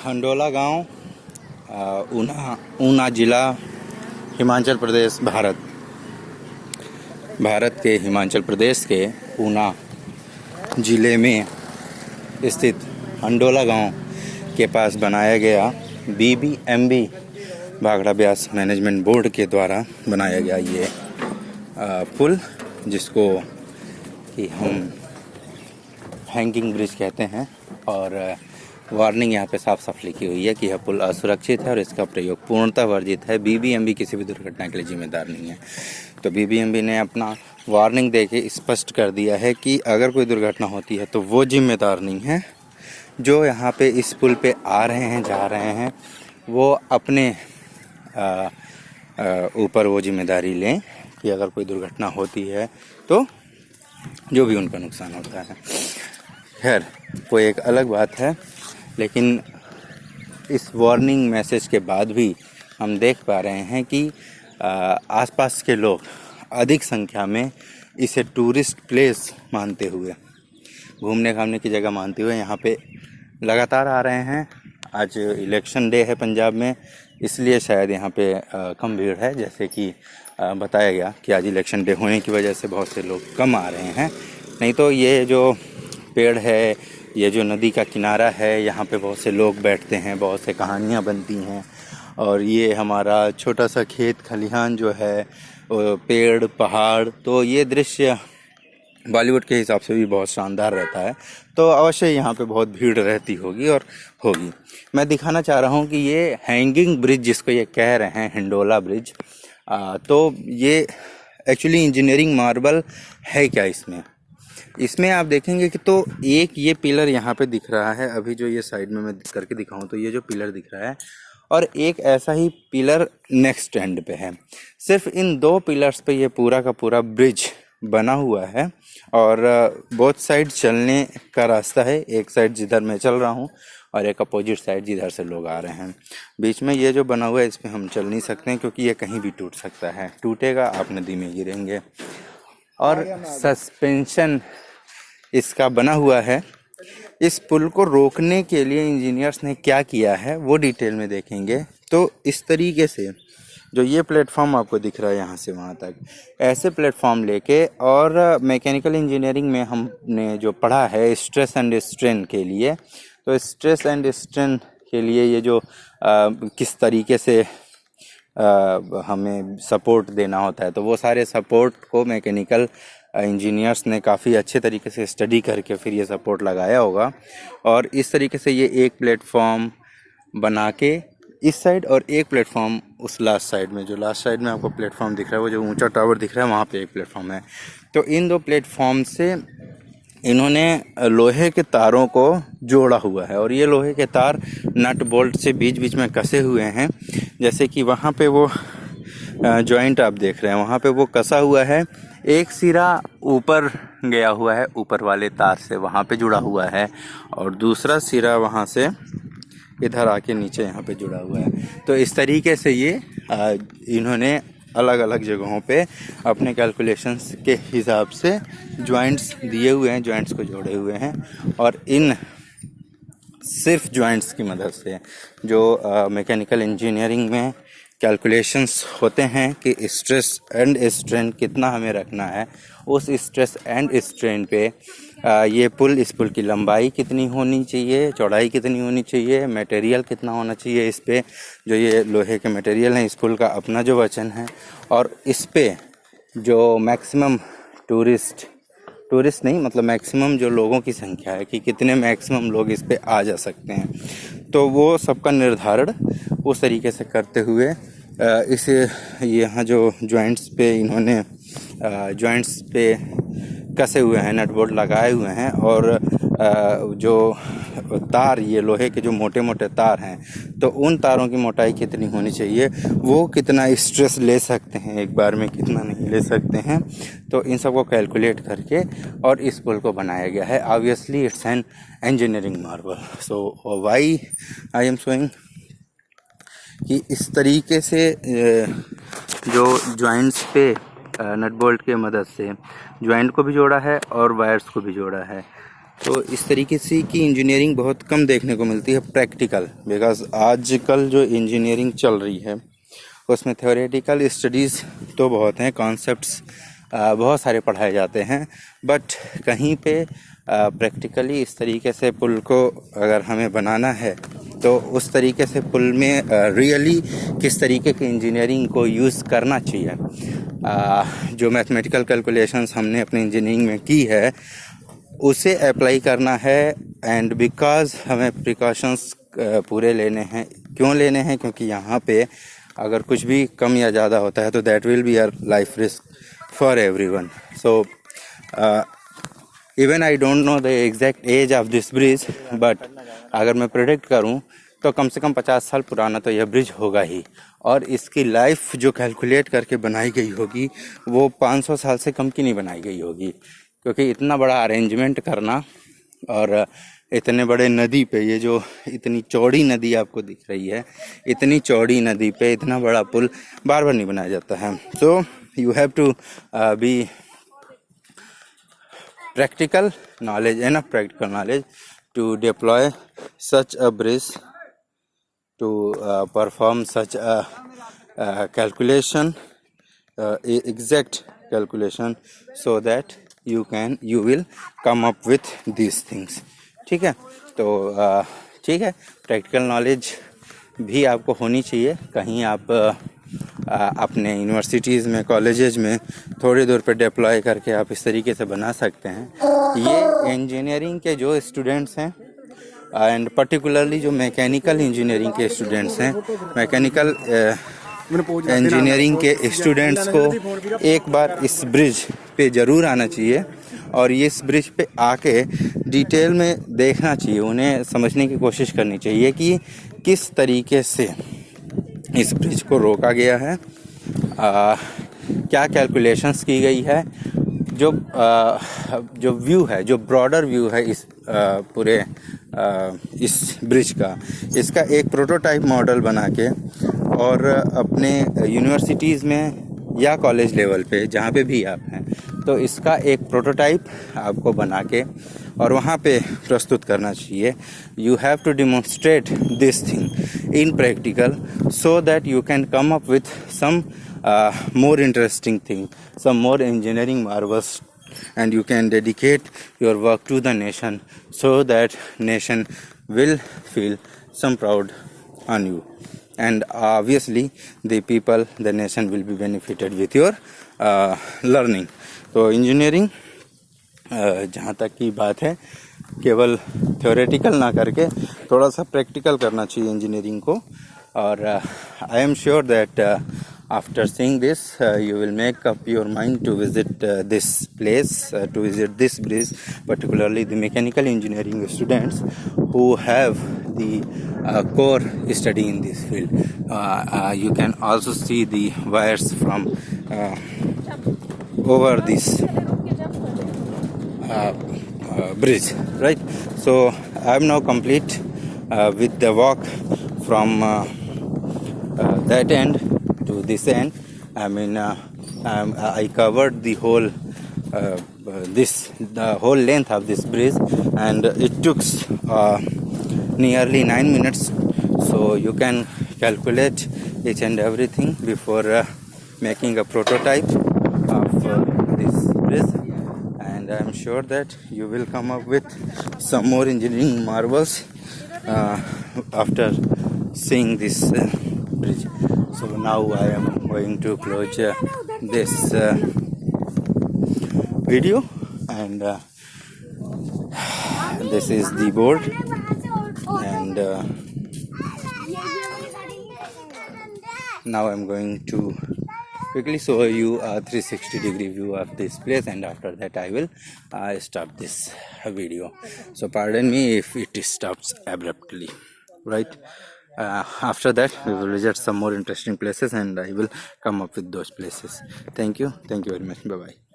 हंडोला गांव, ऊना जिला, हिमाचल प्रदेश, भारत के हिमाचल प्रदेश के ऊना जिले में स्थित हंडोला गांव के पास बनाया गया BBMB Bhakra Beas management board के द्वारा बनाया गया ये पुल, जिसको कि हम हैंगिंग ब्रिज कहते हैं। और वार्निंग यहाँ पे साफ साफ लिखी हुई है कि यह पुल असुरक्षित है और इसका प्रयोग पूर्णतः वर्जित है। BBMB किसी भी दुर्घटना के लिए जिम्मेदार नहीं है। तो BBMB ने अपना वार्निंग देके स्पष्ट कर दिया है कि अगर कोई दुर्घटना होती है तो वो जिम्मेदार नहीं है। जो यहाँ पे इस पुल पे आ रहे हैं, जा रहे हैं, वो अपने ऊपर वो जिम्मेदारी लें कि अगर कोई दुर्घटना होती है तो जो भी उनका नुकसान होता है। खैर, वो एक अलग बात है, लेकिन इस वार्निंग मैसेज के बाद भी हम देख पा रहे हैं कि आसपास के लोग अधिक संख्या में इसे टूरिस्ट प्लेस मानते हुए, घूमने घामने की जगह मानते हुए यहाँ पे लगातार आ रहे हैं। आज इलेक्शन डे है पंजाब में, इसलिए शायद यहाँ पे कम भीड़ है। जैसे कि बताया गया कि आज इलेक्शन डे होने की वजह से बहुत से लोग कम आ रहे हैं। नहीं तो ये जो पेड़ है, ये जो नदी का किनारा है, यहाँ पे बहुत से लोग बैठते हैं, बहुत से कहानियाँ बनती हैं। और ये हमारा छोटा सा खेत खलिहान जो है, पेड़ पहाड़, तो ये दृश्य बॉलीवुड के हिसाब से भी बहुत शानदार रहता है। तो अवश्य यहाँ पे बहुत भीड़ रहती होगी और होगी। मैं दिखाना चाह रहा हूँ कि ये हैंगिंग ब्रिज जिसको ये कह रहे हैं, हिंडोला ब्रिज, तो ये एक्चुअली इंजीनियरिंग मार्बल है क्या इसमें आप देखेंगे कि तो एक ये पिलर यहाँ पे दिख रहा है। अभी जो ये साइड में मैं करके दिखाऊं तो ये जो पिलर दिख रहा है, और एक ऐसा ही पिलर नेक्स्ट एंड पे है। सिर्फ इन 2 पिलर्स पे ये पूरा का पूरा ब्रिज बना हुआ है। और बोथ साइड चलने का रास्ता है। एक साइड जिधर मैं चल रहा हूँ और एक अपोजिट साइड जिधर से लोग आ रहे हैं। बीच में ये जो बना हुआ है, इस पर हम चल नहीं सकते हैं क्योंकि ये कहीं भी टूट सकता है। टूटेगा, आप नदी में गिरेंगे। और सस्पेंशन इसका बना हुआ है। इस पुल को रोकने के लिए इंजीनियर्स ने क्या किया है वो डिटेल में देखेंगे। तो इस तरीके से जो ये प्लेटफॉर्म आपको दिख रहा है यहाँ से वहाँ तक, ऐसे प्लेटफॉर्म लेके, और मैकेनिकल इंजीनियरिंग में हमने जो पढ़ा है स्ट्रेस एंड स्ट्रेन के लिए, तो स्ट्रेस एंड स्ट्रेन के लिए ये जो किस तरीके से हमें सपोर्ट देना होता है, तो वो सारे सपोर्ट को मैकेनिकल इंजीनियर्स ने काफ़ी अच्छे तरीके से स्टडी करके फिर ये सपोर्ट लगाया होगा। और इस तरीके से ये एक प्लेटफॉर्म बना के इस साइड और एक प्लेटफॉर्म उस लास्ट साइड में, जो लास्ट साइड में आपको प्लेटफॉर्म दिख रहा है, वो जो ऊंचा टावर दिख रहा है, वहाँ पे एक प्लेटफॉर्म है। तो इन 2 प्लेटफॉर्म से इन्होंने लोहे के तारों को जोड़ा हुआ है। और ये लोहे के तार नट बोल्ट से बीच बीच में कसे हुए हैं। जैसे कि वहाँ पे वो जॉइंट आप देख रहे हैं, वहाँ पे वो कसा हुआ है। एक सिरा ऊपर गया हुआ है, ऊपर वाले तार से वहाँ पे जुड़ा हुआ है, और दूसरा सिरा वहाँ से इधर आके नीचे यहाँ पे जुड़ा हुआ है। तो इस तरीके से ये इन्होंने अलग अलग जगहों पे अपने कैलकुलेशंस के हिसाब से जॉइंट्स दिए हुए हैं, जॉइंट्स को जोड़े हुए हैं। और इन सिर्फ जॉइंट्स की मदद से जो मैकेनिकल इंजीनियरिंग में कैलकुलेशंस होते हैं कि स्ट्रेस एंड स्ट्रेन कितना हमें रखना है, उस स्ट्रेस एंड स्ट्रेन पे ये पुल, इस पुल की लंबाई कितनी होनी चाहिए, चौड़ाई कितनी होनी चाहिए, मटेरियल कितना होना चाहिए इस पे, जो ये लोहे के मटेरियल हैं, इस पुल का अपना जो वजन है, और इस पे जो मैक्सिमम टूरिस्ट नहीं, मतलब मैक्सिमम जो लोगों की संख्या है कि कितने मैक्सिमम लोग इस पे आ जा सकते हैं, तो वो सबका निर्धारण उस तरीके से करते हुए इस यहाँ जो जॉइंट्स पे इन्होंने जॉइंट्स पे कसे हुए हैं, नट बोल्ट लगाए हुए हैं। और जो तार, ये लोहे के जो मोटे मोटे तार हैं, तो उन तारों की मोटाई कितनी होनी चाहिए, वो कितना स्ट्रेस ले सकते हैं एक बार में, कितना नहीं ले सकते हैं, तो इन सबको कैलकुलेट करके और इस पुल को बनाया गया है। Obviously it's an engineering Marvel. So why I am showing कि इस तरीके से जो जॉइंट्स पे नट बोल्ट के मदद से जॉइंट को भी जोड़ा है और वायर्स को भी जोड़ा है। तो इस तरीके से की इंजीनियरिंग बहुत कम देखने को मिलती है प्रैक्टिकल, बिकॉज आजकल जो इंजीनियरिंग चल रही है उसमें थ्योरेटिकल स्टडीज़ तो बहुत हैं, कॉन्सेप्ट्स बहुत सारे पढ़ाए जाते हैं, बट कहीं पे प्रैक्टिकली इस तरीके से पुल को अगर हमें बनाना है तो उस तरीके से पुल में रियली किस तरीके की इंजीनियरिंग को यूज़ करना चाहिए, जो मैथमेटिकल कैलकुलेशंस हमने अपनी इंजीनियरिंग में की है उसे अप्लाई करना है। एंड बिकॉज हमें प्रिकॉशंस पूरे लेने हैं। क्यों लेने हैं? क्योंकि यहाँ पे अगर कुछ भी कम या ज़्यादा होता है तो that will be our life risk for everyone. So even I don't know the exact age of this bridge, but अगर मैं प्रेडिक्ट करूँ तो कम से कम 50 साल पुराना तो यह ब्रिज होगा ही, और इसकी लाइफ जो कैलकुलेट करके बनाई गई होगी वो 500 साल से कम की नहीं बनाई गई होगी, क्योंकि इतना बड़ा अरेंजमेंट करना और इतने बड़े नदी पे, ये जो इतनी चौड़ी नदी आपको दिख रही है, इतनी चौड़ी नदी पे इतना बड़ा पुल बार बार नहीं बनाया जाता है। So you have to be practical knowledge, enough practical knowledge to deploy such a bridge, to perform such a calculation, exact calculation, so that you will come up with these things. ठीक है, तो ठीक है, practical knowledge भी आपको होनी चाहिए। कहीं आप अपने यूनिवर्सिटीज़ में, कॉलेजेस में थोड़ी दूर पे डिप्लॉय करके आप इस तरीके से बना सकते हैं। ये इंजीनियरिंग के जो स्टूडेंट्स हैं एंड पर्टिकुलरली जो मैकेनिकल इंजीनियरिंग के स्टूडेंट्स हैं, मैकेनिकल इंजीनियरिंग के स्टूडेंट्स को एक बार इस ब्रिज पे ज़रूर आना चाहिए और ये इस ब्रिज पे आके डिटेल में देखना चाहिए, उन्हें समझने की कोशिश करनी चाहिए कि किस तरीके से इस ब्रिज को रोका गया है, क्या कैलकुलेशंस की गई है, जो व्यू है, जो ब्रॉडर व्यू है इस पूरे इस ब्रिज का, इसका एक प्रोटोटाइप मॉडल बना के और अपने यूनिवर्सिटीज़ में या कॉलेज लेवल पे जहाँ पे भी आप हैं, तो इसका एक प्रोटोटाइप आपको बना के और वहाँ पे प्रस्तुत करना चाहिए। You have to demonstrate this thing in practical so that you can come up with some more interesting thing, some more engineering marvels, and you can dedicate your work to the nation so that nation will feel some proud on you, and obviously the people, the nation will be benefited with your learning. तो engineering जहाँ तक की बात है, केवल theoretical ना करके थोड़ा सा प्रैक्टिकल करना चाहिए इंजीनियरिंग को, और I am sure that after seeing this you will make up your mind to visit this place, to visit this bridge, particularly the mechanical engineering students who have the core study in this field. You can also see the wires from over this bridge, right? So I am now complete with the walk from that end to this end. I mean I covered the whole the whole length of this bridge, and it took nearly 9 minutes, so you can calculate each and everything before making a prototype of this bridge, and I am sure that you will come up with some more engineering marvels after seeing this bridge. So now I am going to close this video, and this is the board, and now I am going to quickly show you a 360-degree view of this place, and after that I will stop this video. So pardon me if it stops abruptly, right? After that we will visit some more interesting places and I will come up with those places. Thank you very much. Bye bye.